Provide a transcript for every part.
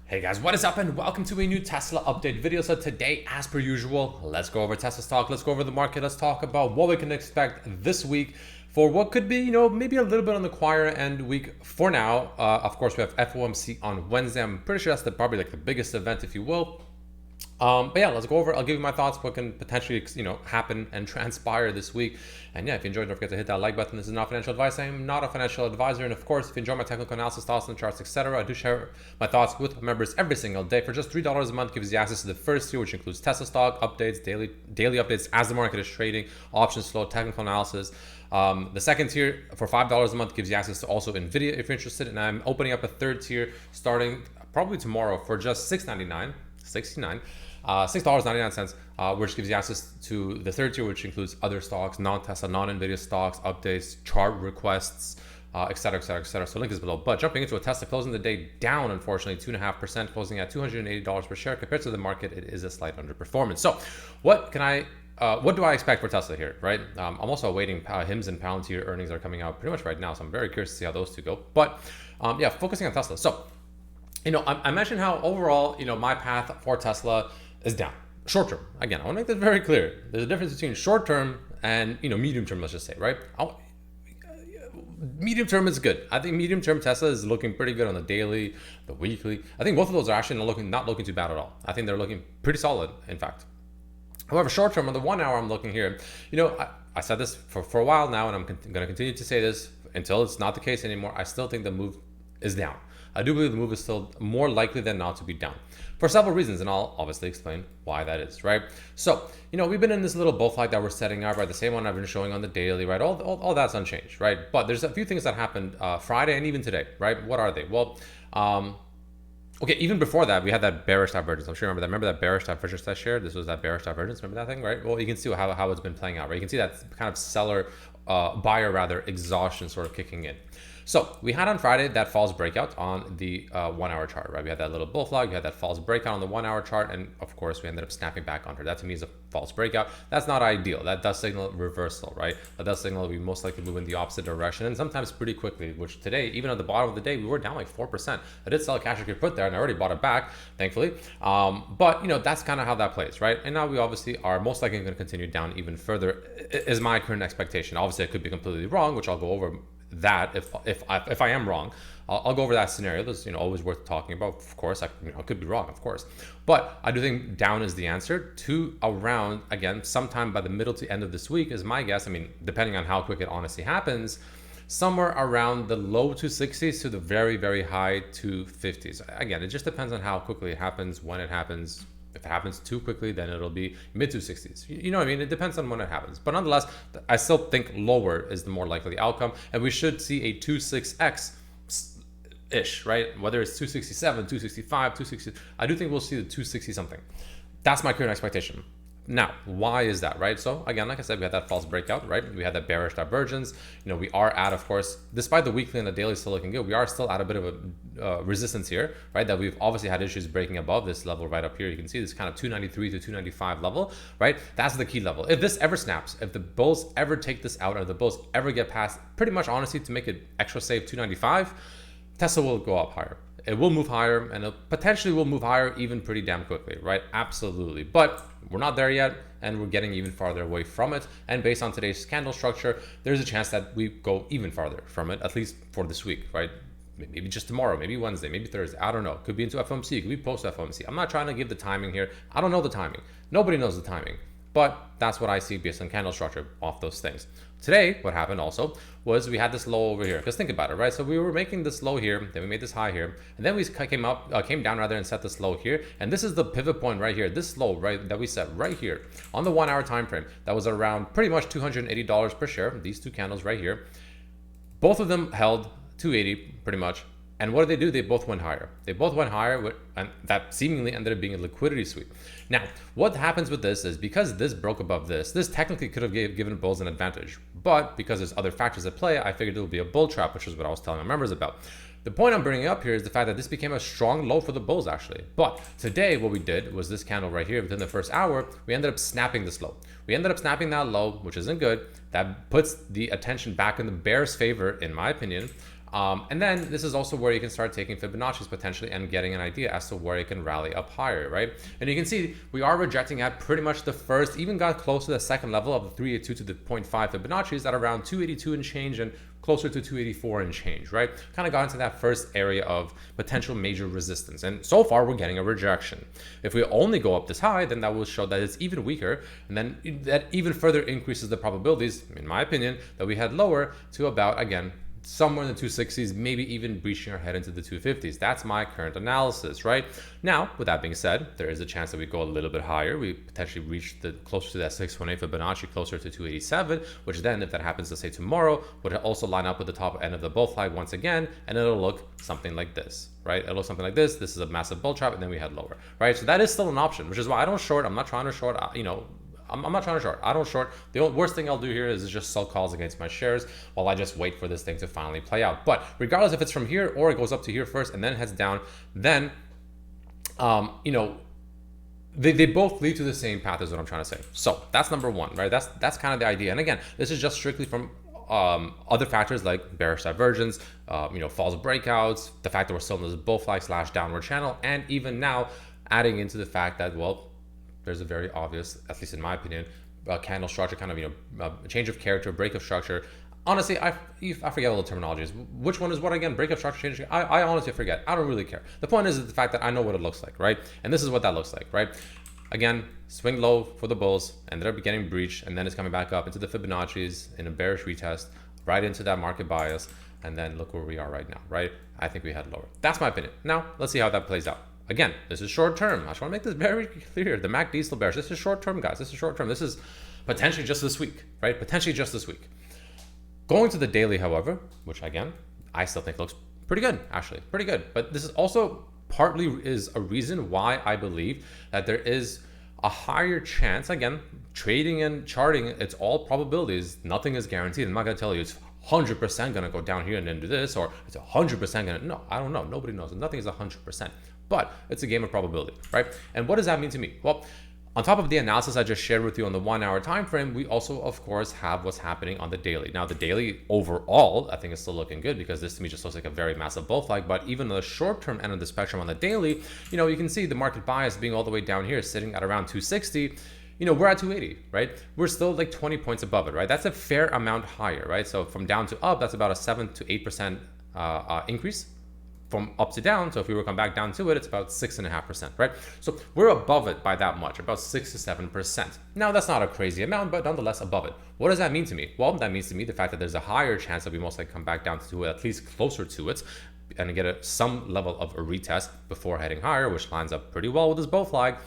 Hey guys, what is up and welcome to a new Tesla update video. So today, as per usual, let's go over Tesla stock, let's go over the market, let's talk about what we can expect this week for what could be, maybe a little bit on the quieter end week for now. Of course, we have FOMC on Wednesday. I'm pretty sure that's probably like the biggest event, if you will. But yeah, let's go over. I'll give you my thoughts, what can potentially, happen and transpire this week. And yeah, if you enjoyed, don't forget to hit that like button. This is not financial advice. I am not a financial advisor. And of course, if you enjoy my technical analysis, thoughts on charts, etc., I do share my thoughts with members every single day. For just $3 a month, gives you access to the first tier, which includes Tesla stock updates, daily updates as the market is trading, options flow, technical analysis. The second tier for $5 a month gives you access to also NVDA if you're interested. And I'm opening up a third tier starting probably tomorrow for just $6.99. $6.99, which gives you access to the third tier, which includes other stocks, non-Tesla, non-NVIDIA stocks, updates, chart requests, etc., etc., etc. So link is below. But jumping into a Tesla, closing the day down, unfortunately, 2.5%, closing at $280 per share. Compared to the market, it is a slight underperformance. So what do I expect for Tesla here, right? I'm also awaiting HIMS and Palantir earnings are coming out pretty much right now. So I'm very curious to see how those two go. But yeah, focusing on Tesla. So, I mentioned how overall, my path for Tesla is down. Short term. Again, I want to make this very clear. There's a difference between short term and, medium term, let's just say, right? Medium term is good. I think medium term Tesla is looking pretty good on the daily, the weekly. I think both of those are actually not looking too bad at all. I think they're looking pretty solid, in fact. However, short term, on the 1 hour I'm looking here, I said this for a while now, and I'm going to continue to say this until it's not the case anymore. I still think the move is down. I do believe the move is still more likely than not to be down for several reasons, and I'll obviously explain why that is, right? So, we've been in this little bull flag that we're setting up, right? The same one I've been showing on the daily, right? All that's unchanged, right? But there's a few things that happened Friday and even today, right? What are they? Well, okay, even before that, we had that bearish divergence. I'm sure you remember that. Remember that bearish divergence I shared? This was that bearish divergence. Remember that thing, right? Well, you can see how it's been playing out, right? You can see that kind of buyer exhaustion sort of kicking in. So we had on Friday that false breakout on the 1 hour chart, right? We had that little bull flag, we had that false breakout on the 1 hour chart, and of course we ended up snapping back onto it. That to me is a false breakout. That's not ideal. That does signal reversal, right? That does signal we most likely move in the opposite direction, and sometimes pretty quickly, which today, even at the bottom of the day, we were down like 4%. I did sell a cash I could put there, and I already bought it back, thankfully. But that's kind of how that plays, right? And now we obviously are most likely going to continue down even further, is my current expectation. Obviously, I could be completely wrong, which I'll go over that if I am wrong. I'll go over that scenario. That's always worth talking about. Of course, I could be wrong, of course, but I do think down is the answer to around, again, sometime by the middle to end of this week is my guess. I mean, depending on how quick it honestly happens, somewhere around the low 260s to the very, very high 250s. Again, it just depends on how quickly it happens, when it happens. If it happens too quickly, then it'll be mid 260s. You know what I mean? It depends on when it happens. But nonetheless, I still think lower is the more likely outcome. And we should see a 26x-ish, right? Whether it's 267, 265, 260. I do think we'll see the 260 something. That's my current expectation. Now, why is that, right? So again, like I said, we had that false breakout, right? We had that bearish divergence. We are at, of course, despite the weekly and the daily still looking good, we are still at a bit of a resistance here, right? That we've obviously had issues breaking above this level right up here. You can see this kind of 293 to 295 level, right? That's the key level. If this ever snaps, if the bulls ever take this out, or the bulls ever get past, pretty much honestly, to make it extra safe, 295, Tesla will go up higher. It will move higher, and it potentially will move higher even pretty damn quickly, right? Absolutely. But we're not there yet, and we're getting even farther away from it. And based on today's candle structure, there's a chance that we go even farther from it, at least for this week, right? Maybe just tomorrow, maybe Wednesday, maybe Thursday. I don't know. Could be into FOMC, could be post FOMC. I'm not trying to give the timing here. I don't know the timing. Nobody knows the timing. But that's what I see based on candle structure off those things. Today, what happened also was we had this low over here. Because think about it, right? So we were making this low here, then we made this high here, and then we came down rather and set this low here. And this is the pivot point right here, this low, right, that we set right here on the 1 hour time frame. That was around pretty much $280 per share. These two candles right here, both of them held 280 pretty much. And what did they do? They both went higher. They both went higher, and that seemingly ended up being a liquidity sweep. Now, what happens with this is because this broke above this technically could have given bulls an advantage. But because there's other factors at play, I figured it would be a bull trap, which is what I was telling my members about. The point I'm bringing up here is the fact that this became a strong low for the bulls, actually. But today, what we did was this candle right here within the first hour, we ended up snapping this low. We ended up snapping that low, which isn't good. That puts the attention back in the bear's favor, in my opinion. And then this is also where you can start taking Fibonacci's potentially and getting an idea as to where it can rally up higher, right? And you can see we are rejecting at pretty much the first, even got close to the second level of the 382 to the 0.5 Fibonacci's at around 282 and change and closer to 284 and change, right? Kind of got into that first area of potential major resistance. And so far we're getting a rejection. If we only go up this high, then that will show that it's even weaker. And then that even further increases the probabilities, in my opinion, that we head lower to about, again, somewhere in the 260s, maybe even breaching our head into the 250s. That's my current analysis, right? Now, with that being said, there is a chance that we go a little bit higher. We potentially reach closer to that 618 Fibonacci, closer to 287, which then, if that happens, let's say tomorrow, would also line up with the top end of the bull flag once again, and it'll look something like this, right? It'll look something like this. This is a massive bull trap, and then we head lower, right? So that is still an option, which is why I don't short. I'm not trying to short, I'm not trying to short. I don't short. The worst thing I'll do here is just sell calls against my shares while I just wait for this thing to finally play out. But regardless if it's from here or it goes up to here first and then heads down, then, they both lead to the same path is what I'm trying to say. So that's number one, right? That's kind of the idea. And again, this is just strictly from other factors like bearish divergence, false breakouts, the fact that we're still in this bull flag / downward channel, and even now adding into the fact that, well, there's a very obvious, at least in my opinion, candle structure, kind of, change of character, break of structure. Honestly, I forget all the terminologies. Which one is what again? Break of structure, change. I honestly forget. I don't really care. The point is the fact that I know what it looks like, right? And this is what that looks like, right? Again, swing low for the bulls, ended up getting breached, and then it's coming back up into the Fibonacci's in a bearish retest, right into that market bias, and then look where we are right now, right? I think we head lower. That's my opinion. Now, let's see how that plays out. Again, this is short term. I just want to make this very clear. The MACD is still bearish. This is short term, guys. This is short term. This is potentially just this week, right? Potentially just this week. Going to the daily, however, which again, I still think looks pretty good, actually, pretty good. But this is also partly is a reason why I believe that there is a higher chance, again, trading and charting, it's all probabilities. Nothing is guaranteed. I'm not going to tell you it's 100% going to go down here and then do this, or it's 100% going to, no, I don't know. Nobody knows. Nothing is 100%. But it's a game of probability, right? And what does that mean to me? Well, on top of the analysis I just shared with you on the 1 hour time frame, we also, of course, have what's happening on the daily. Now, the daily overall, I think is still looking good because this to me just looks like a very massive bull flag. But even on the short-term end of the spectrum on the daily, you can see the market bias being all the way down here, sitting at around 260. We're at 280, right? We're still like 20 points above it, right? That's a fair amount higher, right? So from down to up, that's about a 7 to 8% increase. From up to down, so if we were to come back down to it, it's about 6.5%, right? So we're above it by that much, about 6 to 7%. Now, that's not a crazy amount, but nonetheless above it. What does that mean to me? Well, that means to me the fact that there's a higher chance that we most likely come back down to it, at least closer to it, and get some level of a retest before heading higher, which lines up pretty well with this bull flag.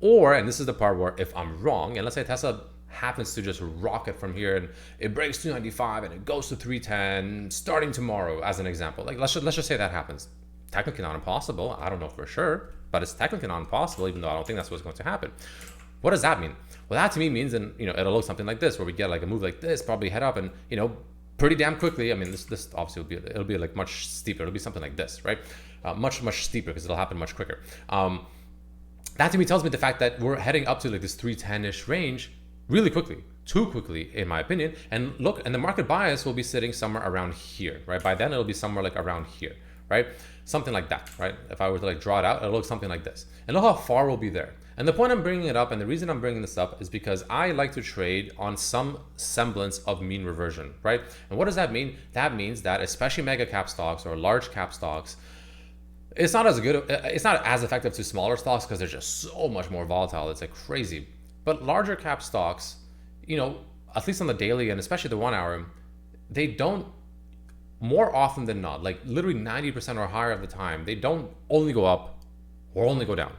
Or, and this is the part where if I'm wrong, and let's say Tesla happens to just rocket from here and it breaks 295 and it goes to 310 starting tomorrow, as an example. Like let's just say that happens. Technically not impossible. I don't know for sure, but it's technically not impossible, even though I don't think that's what's going to happen. What does that mean? Well, that to me means, and it'll look something like this, where we get like a move like this, probably head up and pretty damn quickly. I mean, this obviously it'll be like much steeper. It'll be something like this, right? Much steeper because it'll happen much quicker. That to me tells me the fact that we're heading up to like this 310-ish range really quickly, too quickly, in my opinion. And look, and the market bias will be sitting somewhere around here, right? By then, it'll be somewhere like around here, right? Something like that, right? If I were to like draw it out, it'll look something like this. And look how far we'll be there. And the point I'm bringing it up, and the reason I'm bringing this up is because I like to trade on some semblance of mean reversion, right? And what does that mean? That means that especially mega cap stocks or large cap stocks, it's not as good, it's not as effective to smaller stocks because they're just so much more volatile. It's like crazy. But larger cap stocks, at least on the daily and especially the 1 hour, they don't, more often than not, like literally 90% or higher of the time, they don't only go up or only go down.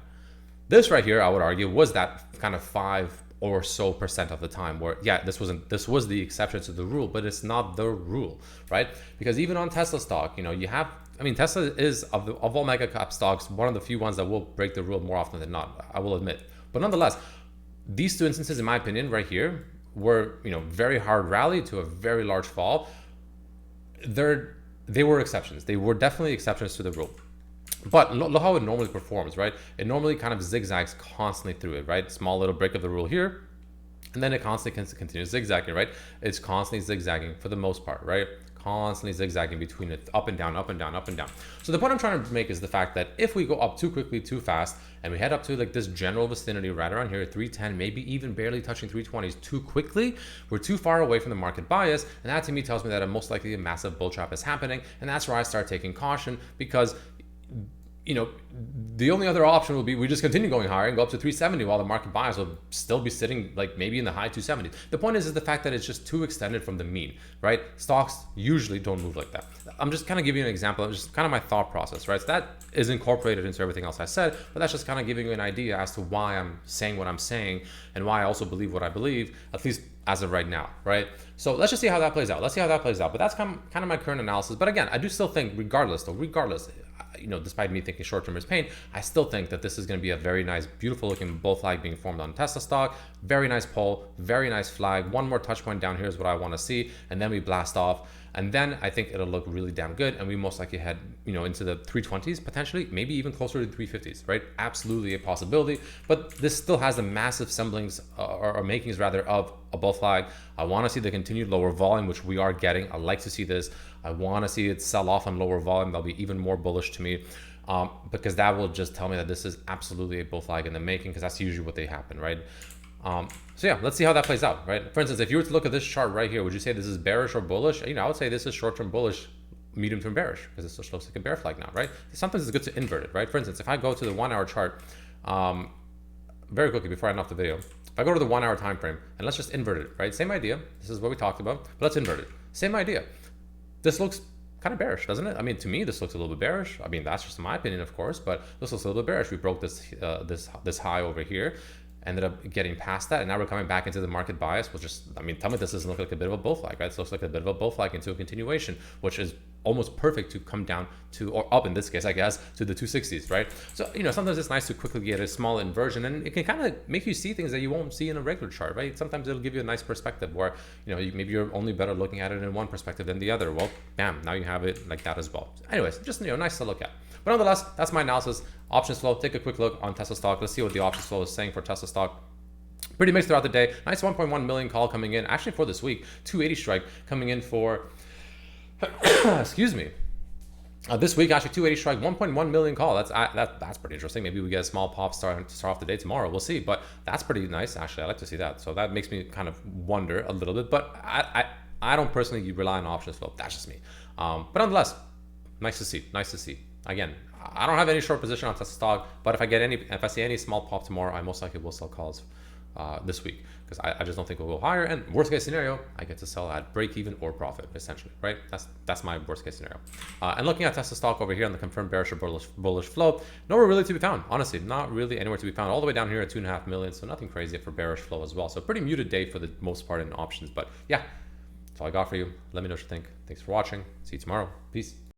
This right here, I would argue, was that kind of 5 or so % of the time where, yeah, this was the exception to the rule, but it's not the rule, right? Because even on Tesla stock, Tesla is of all mega cap stocks, one of the few ones that will break the rule more often than not, I will admit. But nonetheless, these two instances, in my opinion, right here, were very hard rally to a very large fall. They were exceptions. They were definitely exceptions to the rule. But look how it normally performs, right? It normally kind of zigzags constantly through it, right? Small little break of the rule here, and then it constantly continues zigzagging, right? It's constantly zigzagging for the most part, right? constantly zigzagging between it, up and down, up and down, up and down. So the point I'm trying to make is the fact that if we go up too quickly, too fast, and we head up to like this general vicinity right around here, 310, maybe even barely touching 320s too quickly, we're too far away from the market bias, and that to me tells me that most likely a massive bull trap is happening, and that's where I start taking caution, because the only other option will be we just continue going higher and go up to 370 while the market bias will still be sitting like maybe in the high 270s. The point is the fact that it's just too extended from the mean, right? Stocks usually don't move like that. I'm just kind of giving you an example of just kind of my thought process, right? So that is incorporated into everything else I said, but that's just kind of giving you an idea as to why I'm saying what I'm saying and why I also believe what I believe, at least as of right now, right? So let's just see how that plays out. Let's see how that plays out. But that's kind of my current analysis. But again, I do still think regardless, despite me thinking short-term is pain, I still think that this is going to be a very nice, beautiful looking bull flag being formed on Tesla stock. Very nice pull, very nice flag. One more touch point down here is what I want to see. And then we blast off. And then I think it'll look really damn good. And we most likely head, into the 320s, potentially, maybe even closer to 350s, right? Absolutely a possibility. But this still has the massive semblings or makings rather of a bull flag. I want to see the continued lower volume, which we are getting. I like to see this. I want to see it sell off on lower volume. That'll be even more bullish to me, because that will just tell me that this is absolutely a bull flag in the making, because that's usually what they happen, right? So yeah, let's see how that plays out, right? For instance, if you were to look at this chart right here, would you say this is bearish or bullish? I would say this is short-term bullish, medium-term bearish, because this just looks like a bear flag now, right? Sometimes it's good to invert it, right? For instance, if I go to the 1 hour chart, very quickly before I end off the video, if I go to the 1 hour time frame and let's just invert it, right? Same idea. This is what we talked about, but let's invert it. Same idea. This looks kind of bearish, doesn't it? I mean, to me, this looks a little bit bearish. I mean, that's just my opinion, of course, but this looks a little bit bearish. We broke this high over here, ended up getting past that, and now we're coming back into the market bias, which is, tell me this doesn't look like a bit of a bull flag, right? This looks like a bit of a bull flag into a continuation, which is almost perfect to come down to, or up in this case, I guess, to the 260s, right? So, sometimes it's nice to quickly get a small inversion, and it can kind of make you see things that you won't see in a regular chart, right? Sometimes it'll give you a nice perspective where, maybe you're only better looking at it in one perspective than the other. Well, bam, now you have it like that as well. Anyways, just, nice to look at. But nonetheless, that's my analysis. Options flow, take a quick look on Tesla stock. Let's see what the options flow is saying for Tesla stock. Pretty mixed throughout the day. Nice 1.1 million call coming in, actually for this week. 280 strike coming in for, excuse me. This week, actually 280 strike, 1.1 million call. That's pretty interesting. Maybe we get a small pop to start off the day tomorrow. We'll see. But that's pretty nice. Actually, I like to see that. So that makes me kind of wonder a little bit. But I don't personally rely on options flow. That's just me. But nonetheless, nice to see. Nice to see. Again, I don't have any short position on Tesla stock, but if I see any small pop tomorrow, I most likely will sell calls this week, because I just don't think we'll go higher. And worst case scenario, I get to sell at break even or profit, essentially, right? That's my worst case scenario. And looking at Tesla stock over here on the confirmed bearish or bullish flow, nowhere really to be found. Honestly, not really anywhere to be found. All the way down here at 2.5 million, so nothing crazy for bearish flow as well. So pretty muted day for the most part in options. But yeah, that's all I got for you. Let me know what you think. Thanks for watching. See you tomorrow. Peace.